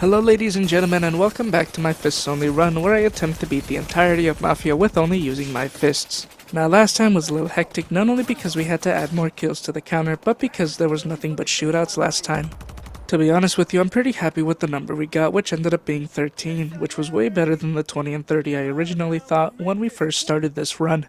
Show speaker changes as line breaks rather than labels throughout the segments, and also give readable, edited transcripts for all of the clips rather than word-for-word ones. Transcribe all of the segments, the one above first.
Hello ladies and gentlemen, and welcome back to my fists only run, where I attempt to beat the entirety of Mafia with only using my fists. Now last time was a little hectic, not only because we had to add more kills to the counter, but because there was nothing but shootouts last time. To be honest with you, I'm pretty happy with the number we got, which ended up being 13, which was way better than the 20 and 30 I originally thought when we first started this run.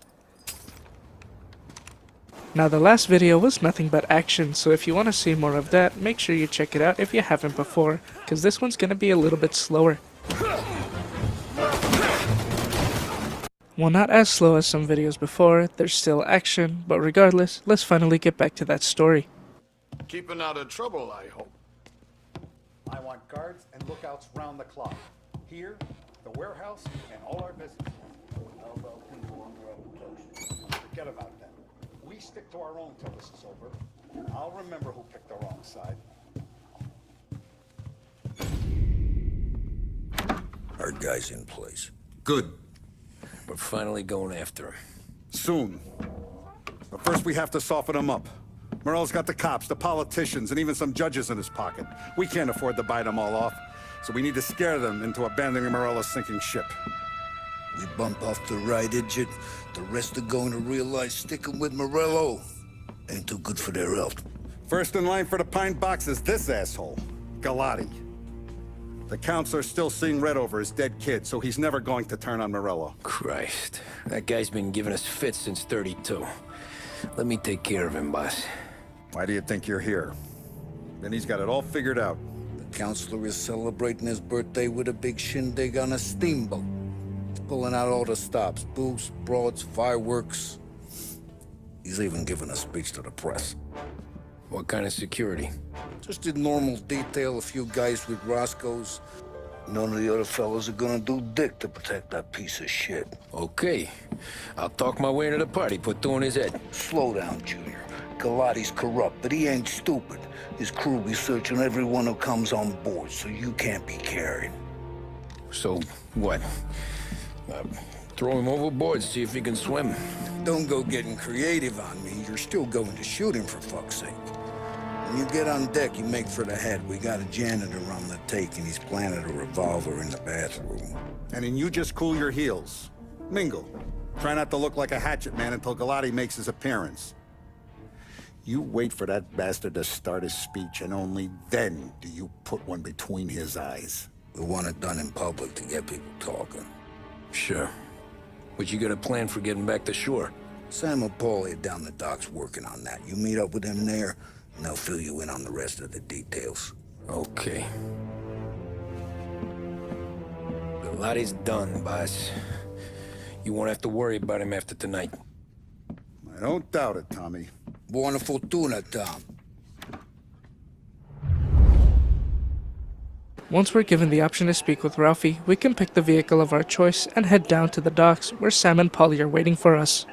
Now the last video was nothing but action, so if you want to see more of that, make sure you check it out if you haven't before, cause this one's gonna be a little bit slower. Well, not as slow as some videos before, there's still action, but regardless, let's finally get back to that story.
Keeping out of trouble, I hope.
I want guards and lookouts round the clock. Here, the warehouse, and all our business. How about people on the other coast? Forget about them. We stick to our own till this is over. I'll remember who picked the wrong side.
Our guy's in place.
Good.
We're finally going after him.
Soon. But first we have to soften him up. Morello's got the cops, the politicians, and even some judges in his pocket. We can't afford to bite them all off, so we need to scare them into abandoning Morello's sinking ship.
We bump off the right idiot. The rest are going to realize sticking with Morello ain't too good for their health.
First in line for the pine box is this asshole, Galati. The counselor's still seeing red over his dead kid, so he's never going to turn on Morello.
Christ. That guy's been giving us fits since 32. Let me take care of him, boss.
Why do you think you're here? Then he's got it all figured out.
The counselor is celebrating his birthday with a big shindig on a steamboat. He's pulling out all the stops, booze, broads, fireworks. He's even giving a speech to the press.
What kind of security?
Just in normal detail, a few guys with Roscoe's. None of the other fellas are gonna do dick to protect that piece of shit.
Okay. I'll talk my way into the party, put two in his head.
Slow down, Junior. Galati's corrupt, but he ain't stupid. His crew be searching everyone who comes on board, so you can't be carried.
So, what? Throw him overboard, see if he can swim.
Don't go getting creative on me. You're still going to shoot him, for fuck's sake. When you get on deck, you make for the head. We got a janitor on the take, and he's planted a revolver in the bathroom.
And then you just cool your heels. Mingle. Try not to look like a hatchet man until Galati makes his appearance. You wait for that bastard to start his speech, and only then do you put one between his eyes.
We want it done in public to get people talking.
Sure. But you got a plan for getting back to shore?
Sam and Paul are down the docks working on that. You meet up with them there, and they'll fill you in on the rest of the details.
Okay. Galati's done, boss. You won't have to worry about him after tonight.
I don't doubt it, Tommy.
Buona fortuna, Tom.
Once we're given the option to speak with Ralphie, we can pick the vehicle of our choice and head down to the docks where Sam and Polly are waiting for us.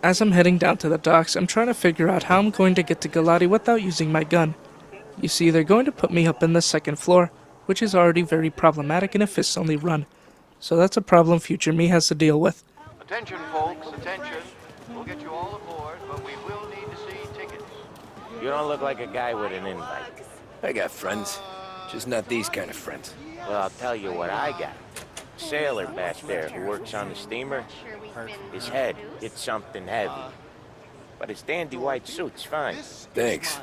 As I'm heading down to the docks, I'm trying to figure out how I'm going to get to Galati without using my gun. You see, they're going to put me up in the second floor, which is already very problematic in a fists-only run. So that's a problem future me has to deal with.
Attention, folks, attention. We'll get you all aboard, but we will need to see tickets.
You don't look like a guy with an invite.
I got friends. Just not these kind of friends.
Well, I'll tell you what I got. Sailor back there who works on the steamer. His head hit something heavy. But his dandy white suit's fine.
Thanks.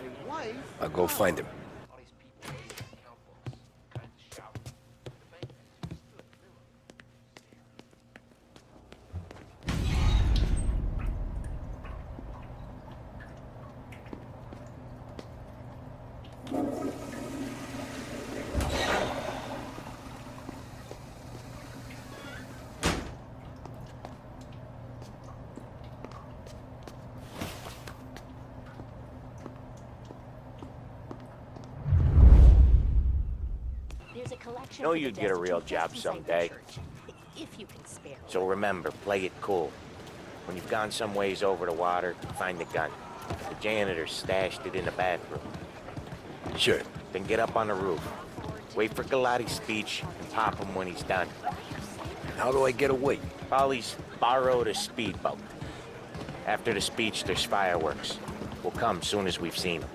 I'll go find him.
Know you'd get a real job someday.
If you can spare.
So remember, play it cool. When you've gone some ways over the water, find the gun. The janitor stashed it in the bathroom.
Sure.
Then get up on the roof. Wait for Galati's speech and pop him when he's done.
How do I get away?
Polly's borrowed a speedboat. After the speech, there's fireworks. We'll come soon as we've seen him.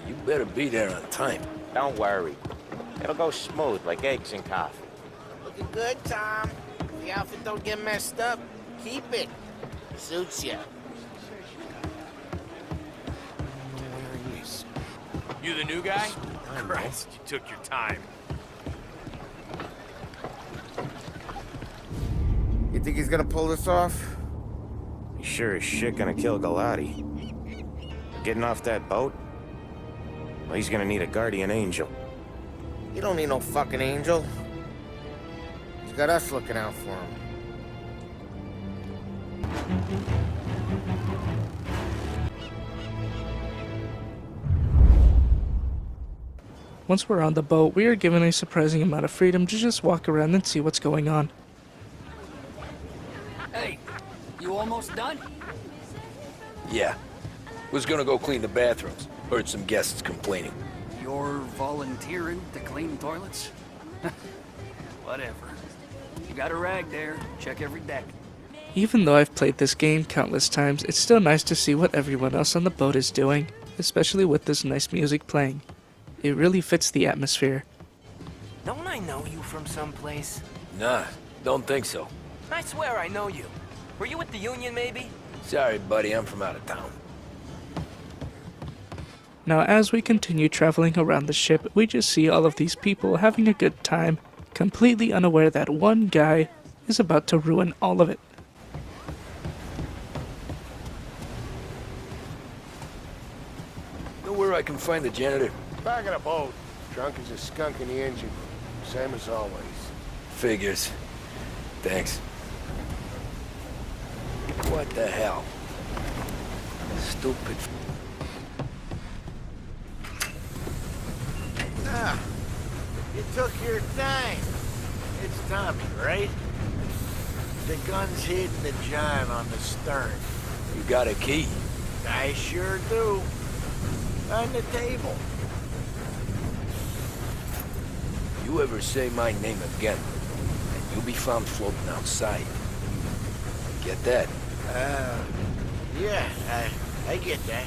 You better be there on time.
Don't worry. It'll go smooth like eggs and coffee.
Looking good, Tom. The outfit don't get messed up. Keep it. Suits you.
You the new guy? Christ, you took your time.
You think he's gonna pull this off?
He sure as shit gonna kill Galati. Getting off that boat? Well, he's gonna need a guardian angel.
You don't need no fucking angel. He's got us looking out for him.
Once we're on the boat, we are given a surprising amount of freedom to just walk around and see what's going on.
Hey, you almost done?
Yeah. Was gonna go clean the bathrooms. Heard some guests complaining.
You're volunteering to clean toilets? Whatever. You got a rag there. Check every deck.
Even though I've played this game countless times, it's still nice to see what everyone else on the boat is doing, especially with this nice music playing. It really fits the atmosphere.
Don't I know you from someplace?
Nah, don't think so.
I swear I know you. Were you with the Union, maybe?
Sorry, buddy, I'm from out of town.
Now as we continue traveling around the ship, we just see all of these people having a good time, completely unaware that one guy is about to ruin all of it.
Know where I can find the janitor?
Back of the boat. Drunk as a skunk in the engine. Same as always.
Figures. Thanks. What the hell? Stupid.
Ah, you took your time. It's Tommy, right? The gun's hid in the john on the stern.
You got a key?
I sure do. On the table.
You ever say my name again, and you'll be found floating outside. Get that?
Yeah, I get that.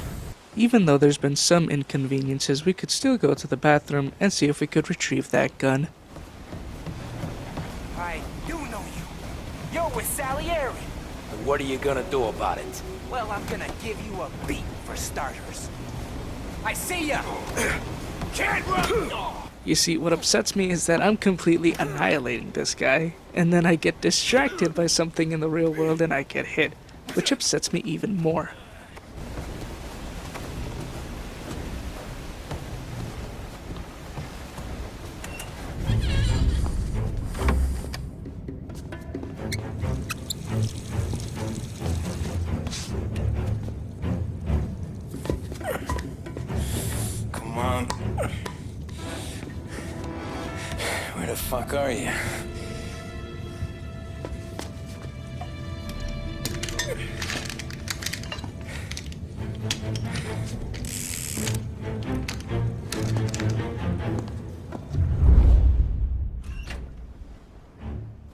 Even though there's been some inconveniences, we could still go to the bathroom and see if we could retrieve that gun.
I do know you. You're with Salieri.
And what are you gonna do about it?
Well, I'm gonna give you a beat for starters. I see ya! Can't run!
You see, what upsets me is that I'm completely annihilating this guy, and then I get distracted by something in the real world and I get hit, which upsets me even more.
Come on. Where the fuck are you?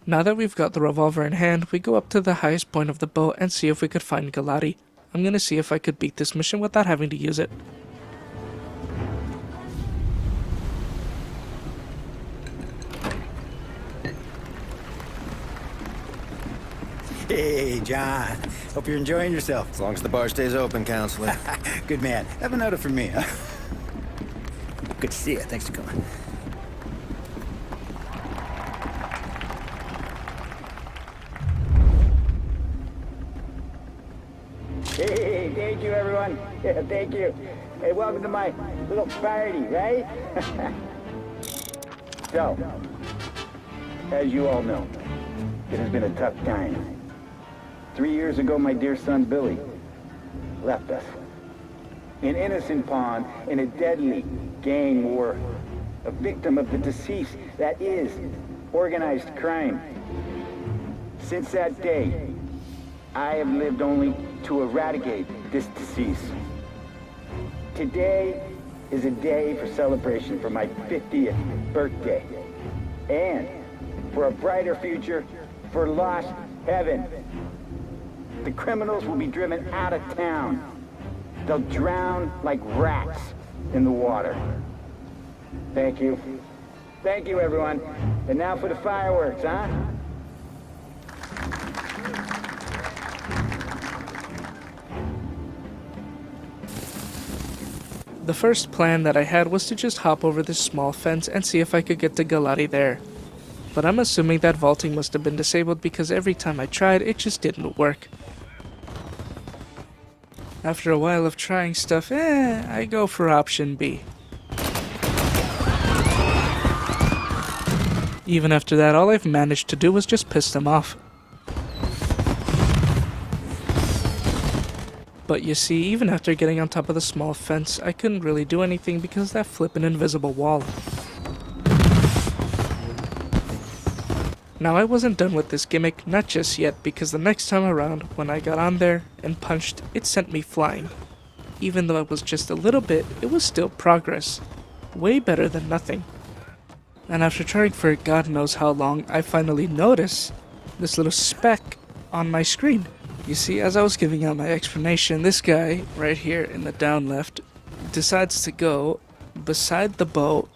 Now that we've got the revolver in hand, we go up to the highest point of the boat and see if we could find Galati. I'm gonna see if I could beat this mission without having to use it.
Hey, John. Hope you're enjoying yourself.
As long as the bar stays open, counselor.
Good man. Have a note from me, huh? Good to see you. Thanks for coming. Hey, thank you, everyone. Yeah, thank you. Hey, welcome to my little party, right? So, as you all know, it has been a tough time. 3 years ago, my dear son Billy left us. An innocent pawn in a deadly gang war. A victim of the deceased that is organized crime. Since that day, I have lived only to eradicate this decease. Today is a day for celebration for my 50th birthday. And for a brighter future for lost heaven. The criminals will be driven out of town. They'll drown like rats in the water. Thank you. Thank you, everyone. And now for the fireworks, huh?
The first plan that I had was to just hop over this small fence and see if I could get to Galati there. But I'm assuming that vaulting must have been disabled because every time I tried, it just didn't work. After a while of trying stuff, I go for option B. Even after that, all I've managed to do was just piss them off. But you see, even after getting on top of the small fence, I couldn't really do anything because of that flippin' invisible wall. Now I wasn't done with this gimmick, not just yet, because the next time around, when I got on there and punched, it sent me flying. Even though it was just a little bit, it was still progress. Way better than nothing. And after trying for God knows how long, I finally noticed this little speck on my screen. You see, as I was giving out my explanation, this guy, right here in the down left, decides to go beside the boat,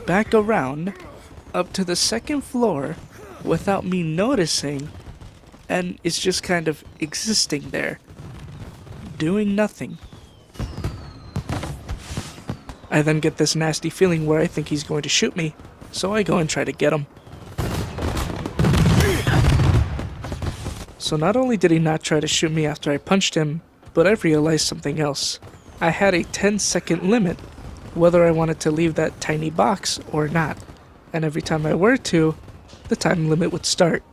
back around, up to the second floor, without me noticing, and is just kind of existing there, doing nothing. I then get this nasty feeling where I think he's going to shoot me, so I go and try to get him. So not only did he not try to shoot me after I punched him, but I realized something else. I had a 10-second limit, whether I wanted to leave that tiny box or not, and every time I were to, the time limit would start.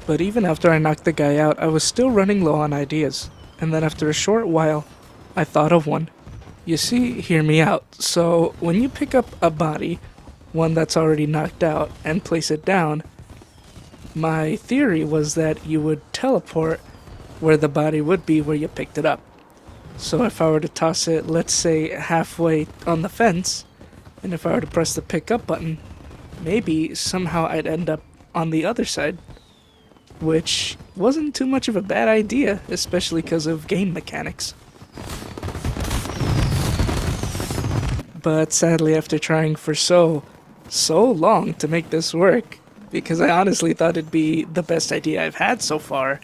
But even after I knocked the guy out, I was still running low on ideas, and then after a short while, I thought of one. You see, hear me out. So, when you pick up a body, one that's already knocked out, and place it down, my theory was that you would teleport where the body would be where you picked it up. So if I were to toss it, let's say, halfway on the fence, and if I were to press the pick up button, maybe somehow I'd end up on the other side. Which wasn't too much of a bad idea, especially because of game mechanics. But sadly, after trying for so long to make this work, because I honestly thought it'd be the best idea I've had so far,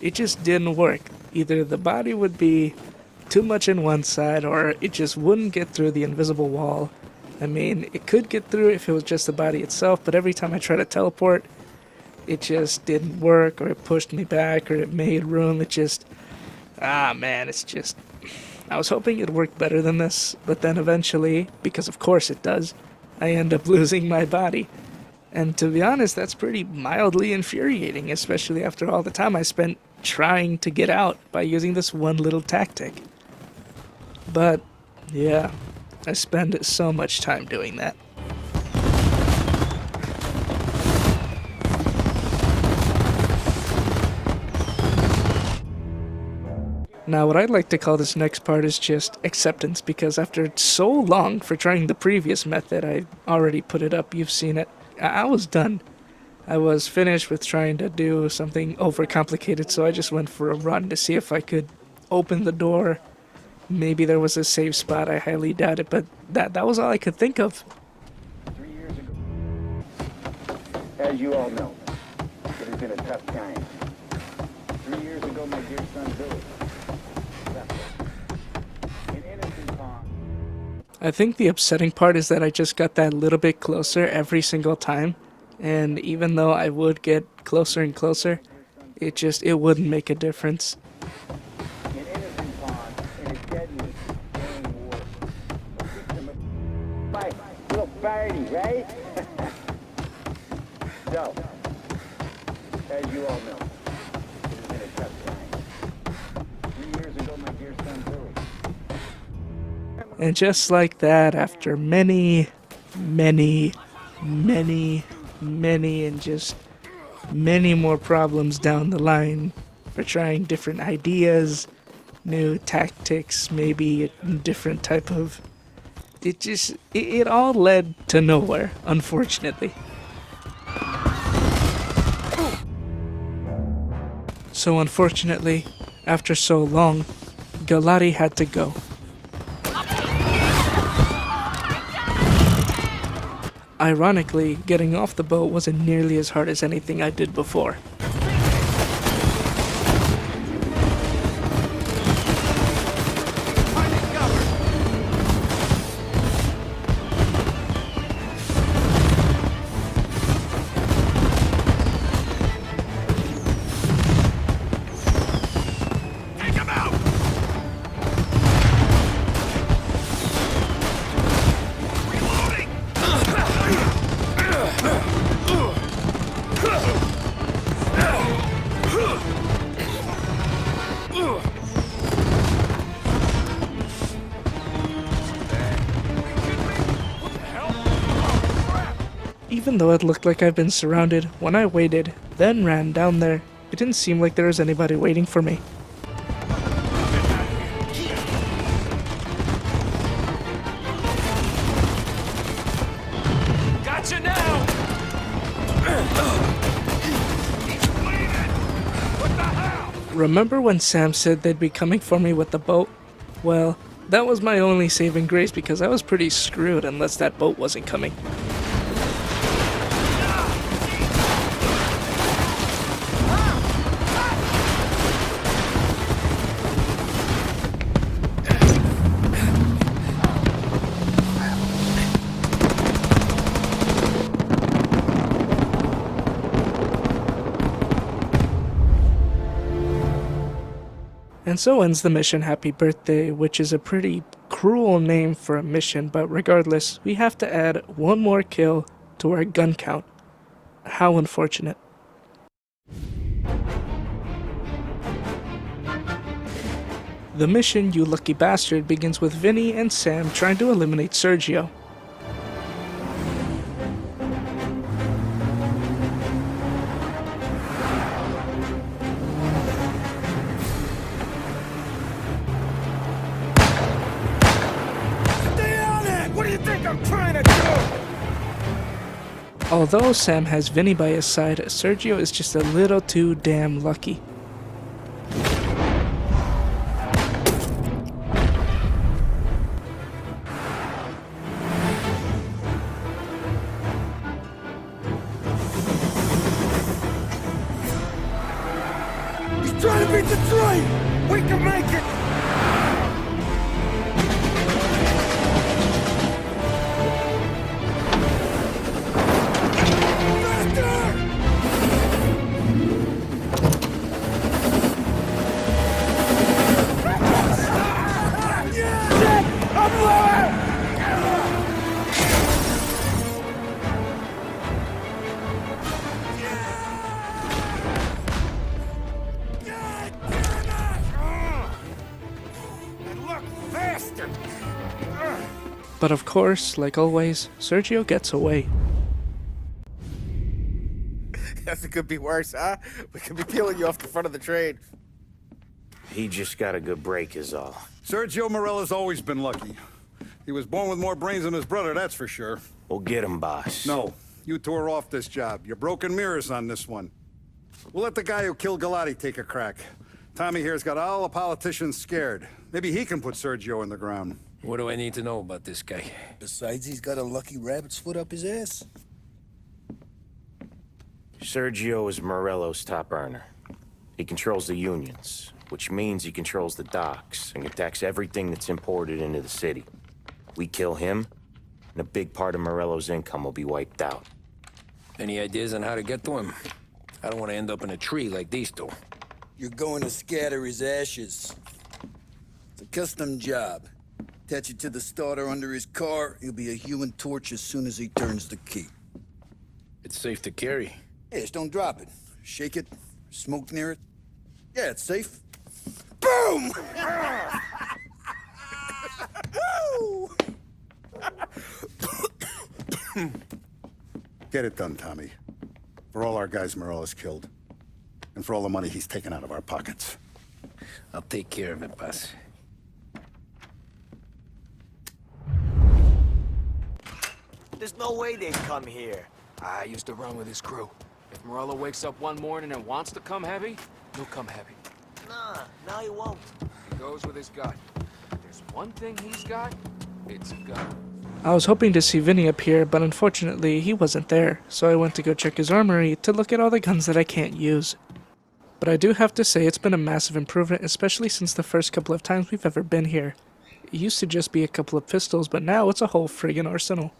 it just didn't work. Either the body would be too much in one side, or it just wouldn't get through the invisible wall. I mean, it could get through if it was just the body itself, but every time I try to teleport, it just didn't work, or it pushed me back, or it made room. It just... man, it's just... I was hoping it'd work better than this, but then eventually, because of course it does, I end up losing my body. And to be honest, that's pretty mildly infuriating, especially after all the time I spent trying to get out by using this one little tactic. But, yeah, I spend so much time doing that. Now, what I'd like to call this next part is just acceptance, because after so long for trying the previous method, I already put it up, you've seen it, I was done. I was finished with trying to do something overcomplicated, so I just went for a run to see if I could open the door. Maybe there was a safe spot, I highly doubt it, but that was all I could think of.
3 years ago, as you all know, it has been a tough time. 3 years ago, my dear son Billy left us. In innocent pond.
I think the upsetting part is that I just got that little bit closer every single time, and even though I would get closer and closer, it wouldn't make a difference.
In innocent pond, in a deadly gang war. A victim of my little party, right? So, as you all know, it has been a tough time. 3 years ago, my dear son Billy.
And just like that, after many, and just many more problems down the line for trying different ideas, new tactics, maybe a different type of... It all led to nowhere, unfortunately. So unfortunately, After so long, Galati had to go. Ironically, getting off the boat wasn't nearly as hard as anything I did before. Even though it looked like I've been surrounded, when I waited, then ran down there, it didn't seem like there was anybody waiting for me.
Gotcha now! What the hell?
Remember when Sam said they'd be coming for me with the boat? Well, that was my only saving grace because I was pretty screwed unless that boat wasn't coming. And so ends the mission Happy Birthday, which is a pretty cruel name for a mission, but regardless, we have to add one more kill to our gun count. How unfortunate. The mission, You Lucky Bastard, begins with Vinny and Sam trying to eliminate Sergio. Although Sam has Vinny by his side, Sergio is just a little too damn lucky.
He's trying to beat the train! We can make it!
But of course, like always, Sergio gets away.
Nothing could be worse, huh? We could be peeling you off the front of the train.
He just got a good break is all.
Sergio Morella's always been lucky. He was born with more brains than his brother, that's for sure.
We'll get him, boss.
No, you two are off this job. You're broken mirrors on this one. We'll let the guy who killed Galati take a crack. Tommy here's got all the politicians scared. Maybe he can put Sergio in the ground.
What do I need to know about this guy?
Besides, he's got a lucky rabbit's foot up his ass.
Sergio is Morello's top earner. He controls the unions, which means he controls the docks and can tax everything that's imported into the city. We kill him, and a big part of Morello's income will be wiped out.
Any ideas on how to get to him? I don't want to end up in a tree like these two.
You're going to scatter his ashes. It's a custom job. Attach it to the starter under his car. He'll be a human torch as soon as he turns the key.
It's safe to carry.
Yeah, just don't drop it. Shake it, smoke near it. Yeah, it's safe. Boom!
Get it done, Tommy. For all our guys Morella's killed. And for all the money he's taken out of our pockets.
I'll take care of it, boss.
There's no way they'd come here.
I used to run with his crew. If Morello wakes up one morning and wants to come heavy, he'll come heavy.
Nah, now he won't.
He goes with his gut. If there's one thing he's got, it's a gun.
I was hoping to see Vinny appear, but unfortunately he wasn't there, so I went to go check his armory to look at all the guns that I can't use. But I do have to say it's been a massive improvement, especially since the first couple of times we've ever been here. It used to just be a couple of pistols, but now it's a whole friggin' arsenal.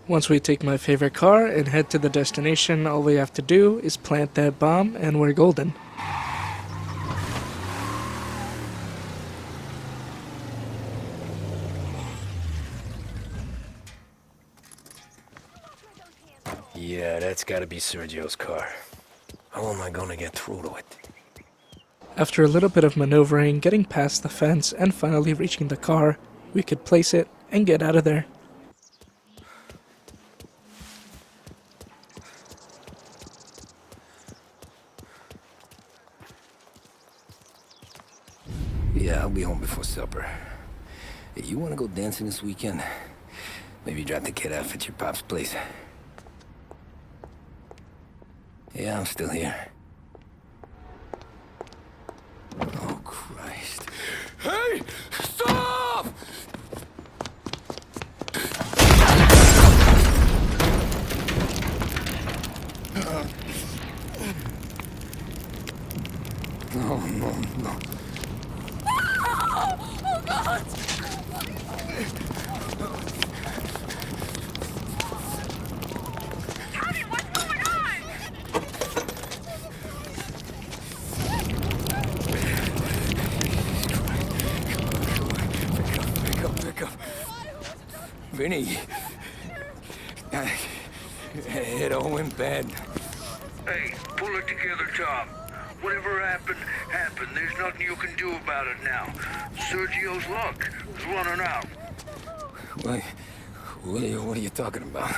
Once we take my favorite car and head to the destination, all we have to do is plant that bomb and we're golden.
Yeah, that's gotta be Sergio's car. How am I gonna get through to it?
After a little bit of maneuvering, getting past the fence, and finally reaching the car, we could place it and get out of there.
Yeah, I'll be home before supper. Hey, you wanna go dancing this weekend? Maybe drop the kid off at your pop's place. Yeah, I'm still here. Oh, Christ. Hey! Stop! No, no, no.
Oh, God! Tommy, what's going on?
Pick up. Vinny. It all went bad.
Hey, pull it together, Tom. Whatever happened, happened. There's nothing you can do about it now. Sergio's luck is running out.
What are you talking about?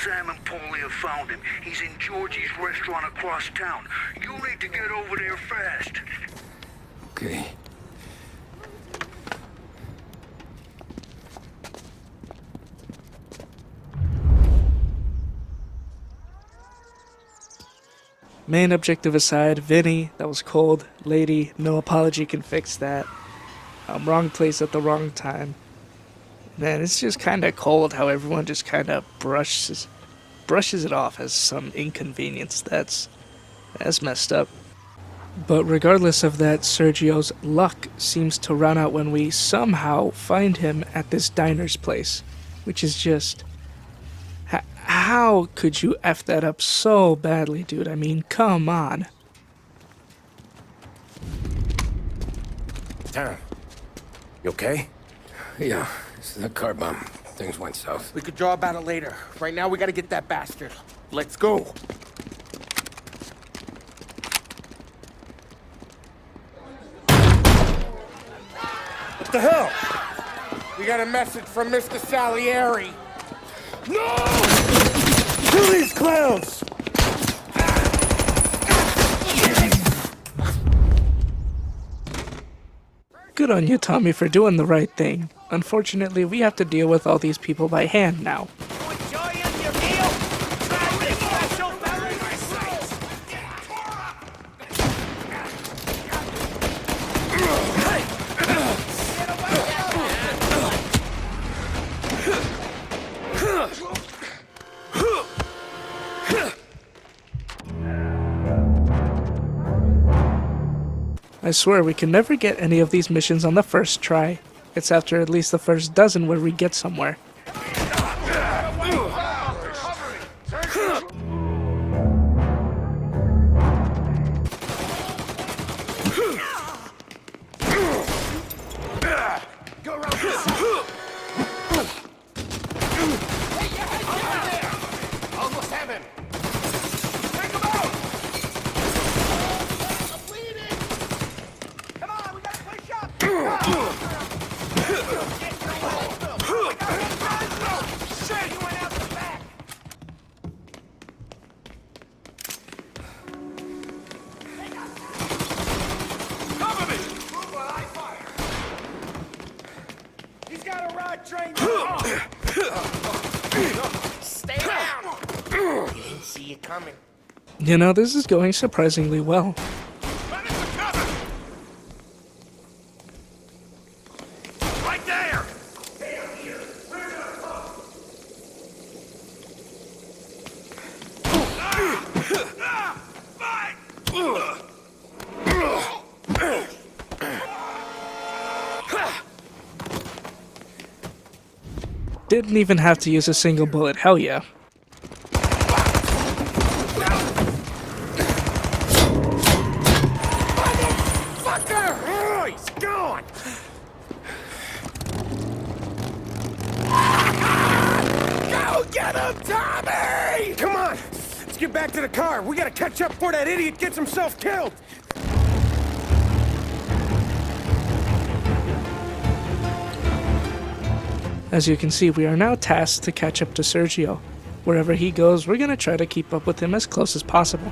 Sam and Paulie have found him. He's in Georgie's restaurant across town. You need to get over there fast.
Okay.
Main objective aside, Vinny, that was cold. Lady, no apology can fix that. Wrong place at the wrong time. Man, it's just kinda cold how everyone just kinda brushes it off as some inconvenience. That's messed up. But regardless of that, Sergio's luck seems to run out when we somehow find him at this diner's place, which is just... How could you F that up so badly, dude? I mean, come on.
Tom, you okay? Yeah, it's a car bomb. Things went south.
We could draw about it later. Right now, we gotta get that bastard. Let's go. What the hell? We got a message from Mr. Salieri. No! Kill these clowns!
Good on you, Tommy, for doing the right thing. Unfortunately, we have to deal with all these people by hand now. I swear we can never get any of these missions on the first try. It's after at least the first dozen where we get somewhere.
Almost have him. coming.
You know, this is going surprisingly well.
Right there!
Didn't even have to use a single bullet, hell yeah.
Fucker! Oh, he's gone! Go get him, Tommy! Come on! Let's get back to the car. We gotta catch up before that idiot gets himself killed!
As you can see, we are now tasked to catch up to Sergio. Wherever he goes, we're gonna try to keep up with him as close as possible.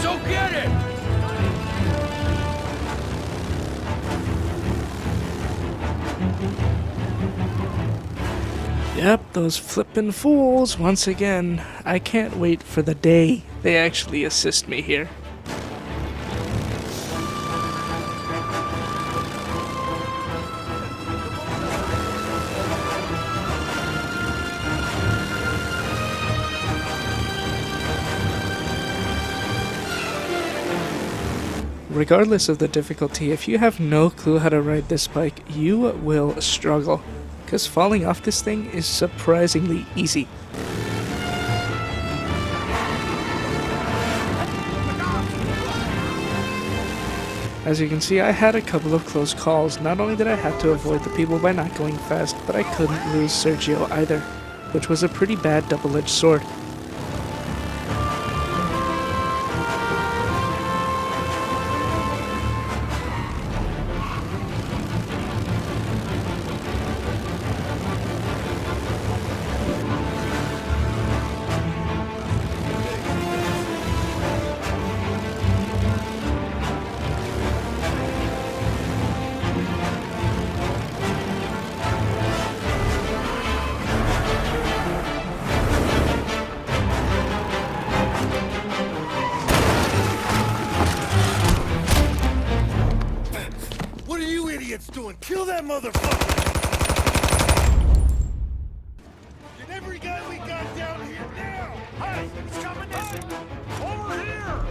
So get it!
Yep, those flippin' fools, once again. I can't wait for the day they actually assist me here. Regardless of the difficulty, if you have no clue how to ride this bike, you will struggle, because falling off this thing is surprisingly easy. As you can see, I had a couple of close calls. Not only did I have to avoid the people by not going fast, but I couldn't lose Sergio either, which was a pretty bad double-edged sword.
What are you idiots doing? Kill that motherfucker! Get every guy we got down here now! Hey, he's coming in! Over here!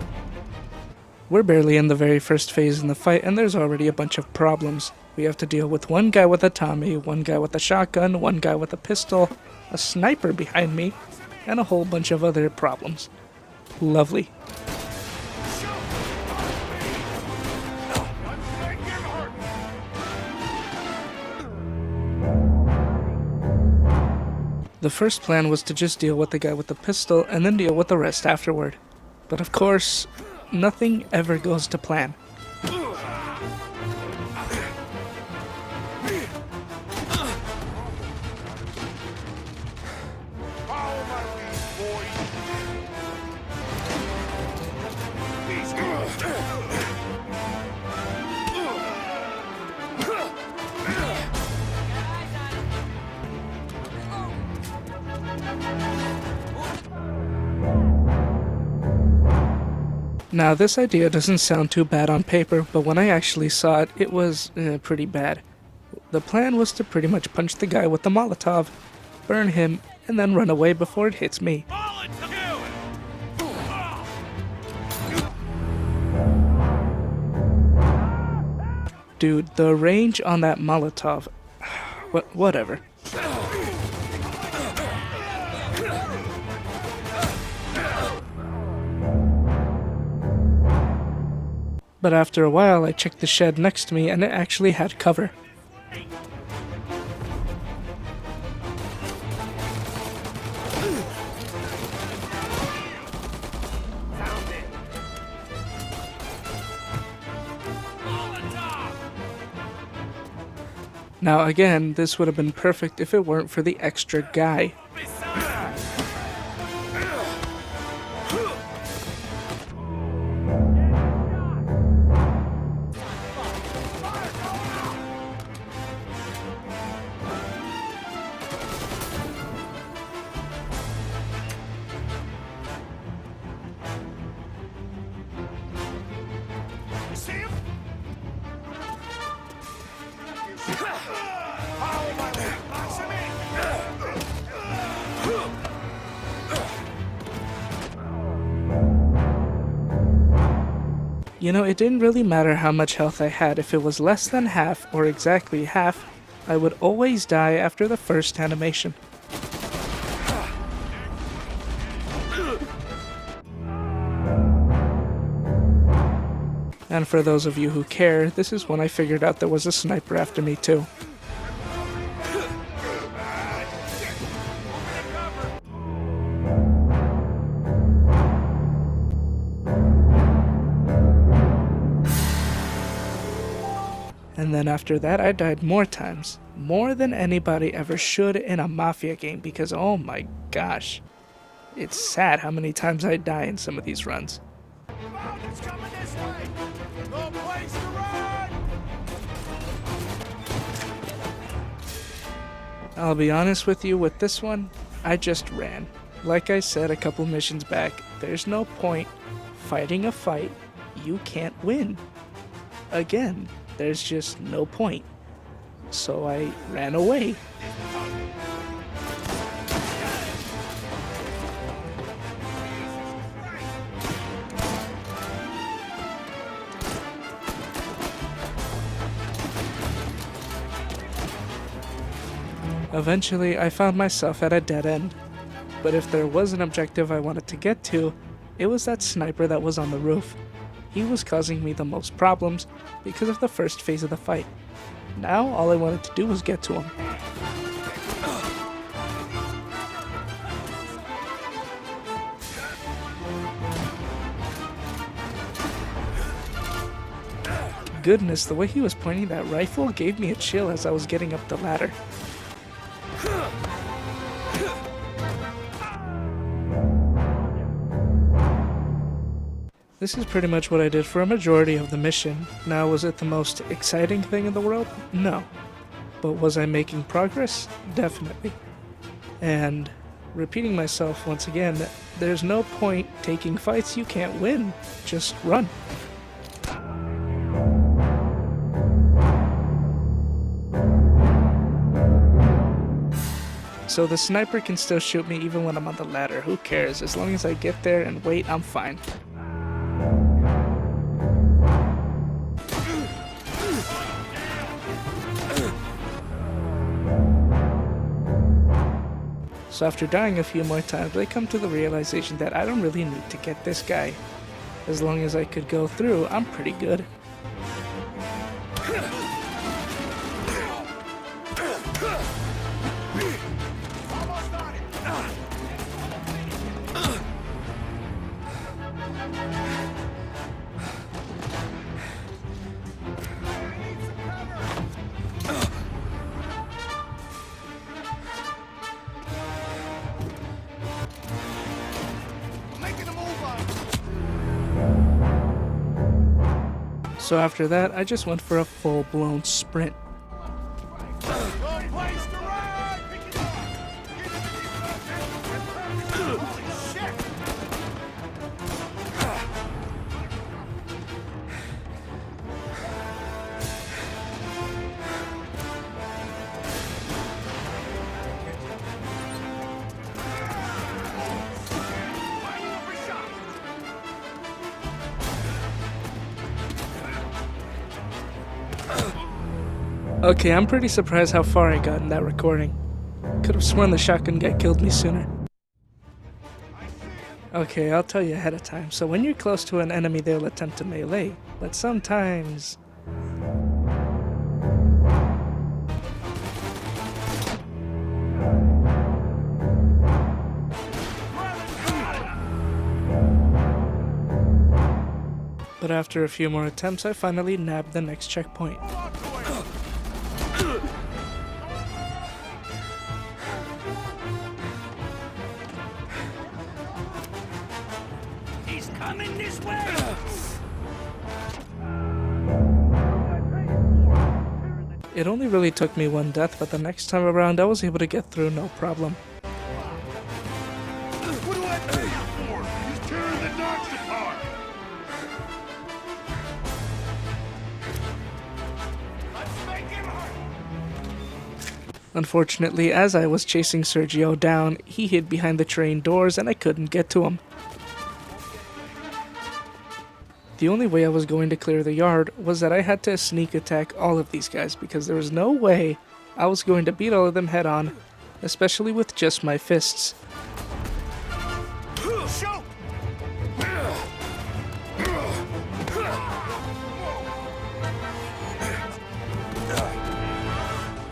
We're barely in the very first phase in the fight, and there's already a bunch of problems. We have to deal with one guy with a Tommy, one guy with a shotgun, one guy with a pistol, a sniper behind me, and a whole bunch of other problems. Lovely. The first plan was to just deal with the guy with the pistol and then deal with the rest afterward. But of course, nothing ever goes to plan. Now, this idea doesn't sound too bad on paper, but when I actually saw it, it was pretty bad. The plan was to pretty much punch the guy with the Molotov, burn him, and then run away before it hits me. Dude, the range on that Molotov... whatever. But after a while, I checked the shed next to me, and it actually had cover. Now again, this would have been perfect if it weren't for the extra guy. You know, it didn't really matter how much health I had. If it was less than half, or exactly half, I would always die after the first animation. And for those of you who care, this is when I figured out there was a sniper after me too. And then after that, I died more times. More than anybody ever should in a Mafia game, because oh my gosh. It's sad how many times I die in some of these runs. I'll be honest with you, with this one, I just ran. Like I said a couple missions back, there's no point fighting a fight you can't win. Again, there's just no point. So I ran away. Eventually, I found myself at a dead end. But if there was an objective I wanted to get to, it was that sniper that was on the roof. He was causing me the most problems because of the first phase of the fight. Now, all I wanted to do was get to him. Goodness, the way he was pointing that rifle gave me a chill as I was getting up the ladder. This is pretty much what I did for a majority of the mission. Now, was it the most exciting thing in the world? No. But was I making progress? Definitely. And repeating myself once again, there's no point taking fights you can't win. Just run. So the sniper can still shoot me even when I'm on the ladder. Who cares? As long as I get there and wait, I'm fine. So after dying a few more times, I come to the realization that I don't really need to get this guy. As long as I could go through, I'm pretty good. So after that, I just went for a full-blown sprint. Okay, I'm pretty surprised how far I got in that recording. Could have sworn the shotgun guy killed me sooner. Okay, I'll tell you ahead of time. So when you're close to an enemy, they'll attempt to melee, but sometimes... But after a few more attempts, I finally nabbed the next checkpoint.
He's coming this way!
It only really took me one death, but the next time around I was able to get through no problem.
What do I pay you for? He's tearing the docks apart! Let's make him hurt!
Unfortunately, as I was chasing Sergio down, he hid behind the train doors and I couldn't get to him. The only way I was going to clear the yard was that I had to sneak attack all of these guys because there was no way I was going to beat all of them head on, especially with just my fists.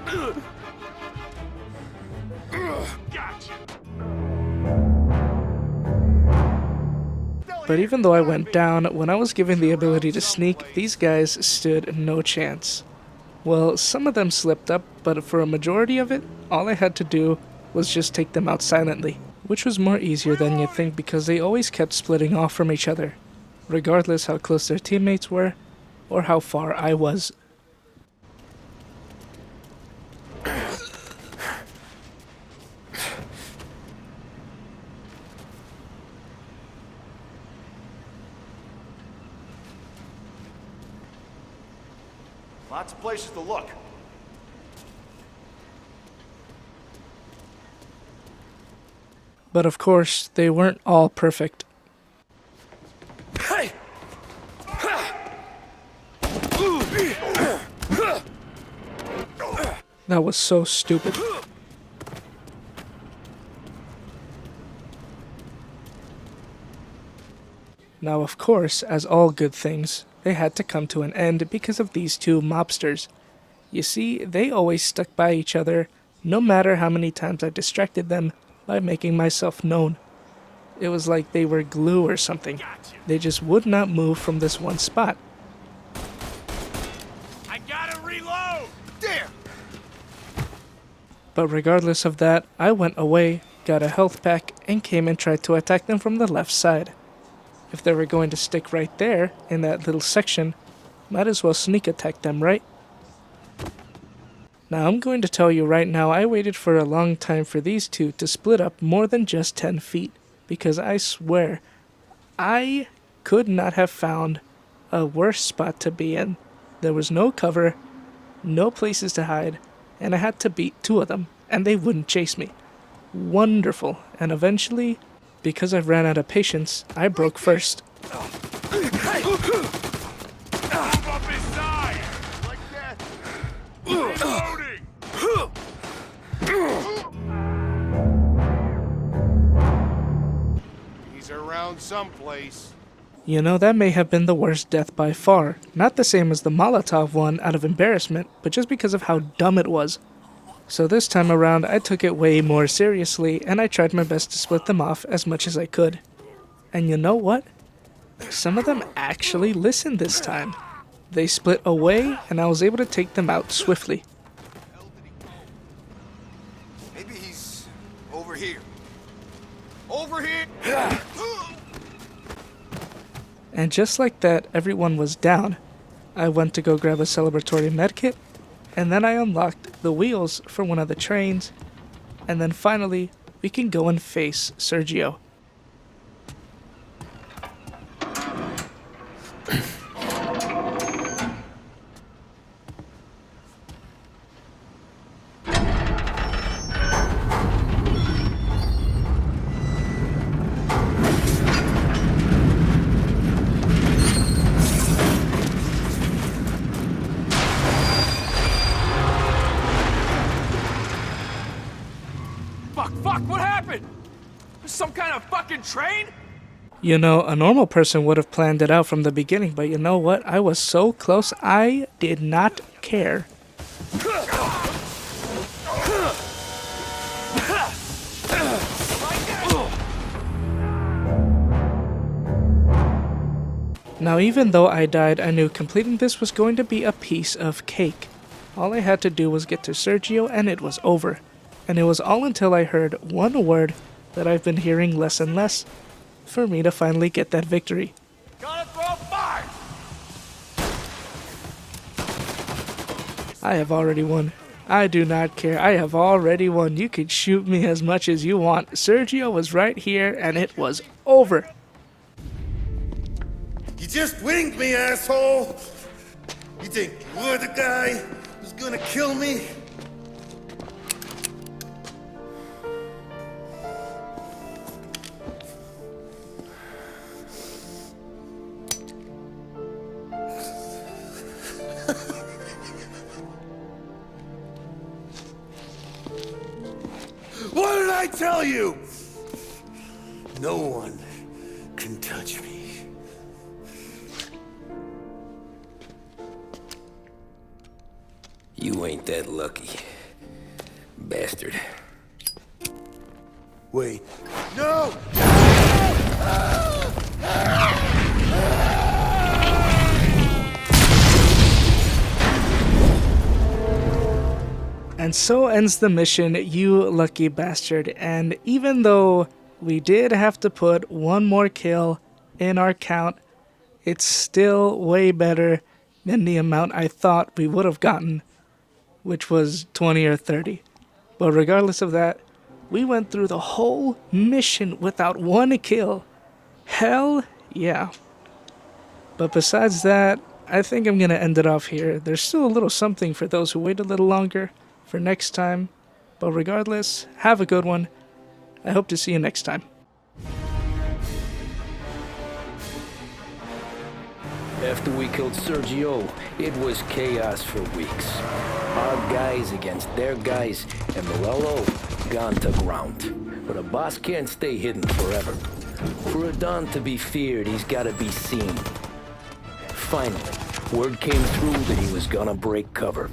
Shoot!
But even though I went down, when I was given the ability to sneak, these guys stood no chance. Well, some of them slipped up, but for a majority of it, all I had to do was just take them out silently, which was more easier than you'd think because they always kept splitting off from each other, regardless how close their teammates were or how far I was.
Lots of places to look.
But of course, they weren't all perfect. That was so stupid. Now, of course, as all good things, they had to come to an end because of these two mobsters. You see, they always stuck by each other, no matter how many times I distracted them by making myself known. It was like they were glue or something. They just would not move from this one spot.
I gotta reload! There!
But regardless of that, I went away, got a health pack, and came and tried to attack them from the left side. If they were going to stick right there, in that little section, might as well sneak attack them, right? Now I'm going to tell you right now, I waited for a long time for these two to split up more than just 10 feet, because I swear, I could not have found a worse spot to be in. There was no cover, no places to hide, and I had to beat two of them, and they wouldn't chase me. Wonderful, and eventually, because I ran out of patience, I broke first.
Move up his side! Like that! Reloading! He's around someplace.
You know, that may have been the worst death by far. Not the same as the Molotov one out of embarrassment, but just because of how dumb it was. So this time around, I took it way more seriously, and I tried my best to split them off as much as I could. And you know what? Some of them actually listened this time. They split away, and I was able to take them out swiftly.
Maybe he's over here. Over here!
And just like that, everyone was down. I went to go grab a celebratory medkit, and then I unlocked the wheels for one of the trains, and then finally, we can go and face Sergio.
Fuck, what happened? Some kind of fucking train?
You know, a normal person would have planned it out from the beginning, but you know what? I was so close, I did not care. Now, even though I died, I knew completing this was going to be a piece of cake. All I had to do was get to Sergio, and it was over. And it was all until I heard one word that I've been hearing less and less for me to finally get that victory.
Gonna throw fire!
I have already won. I do not care. I have already won. You can shoot me as much as you want. Sergio was right here, and it was over.
You just winged me, asshole! You think you're the guy who's gonna kill me? I tell you? No one can touch me.
You ain't that lucky, bastard.
Wait. No!
And so ends the mission, you lucky bastard. And even though we did have to put one more kill in our count, it's still way better than the amount I thought we would have gotten, which was 20 or 30. But regardless of that, we went through the whole mission without one kill. Hell yeah. But besides that, I think I'm going to end it off here. There's still a little something for those who wait a little longer for next time. But regardless, have a good one. I hope to see you next time.
After we killed Sergio, it was chaos for weeks. Our guys against their guys, and Morello gone to ground. But a boss can't stay hidden forever. For a Don to be feared, he's gotta be seen. Finally, word came through that he was gonna break cover.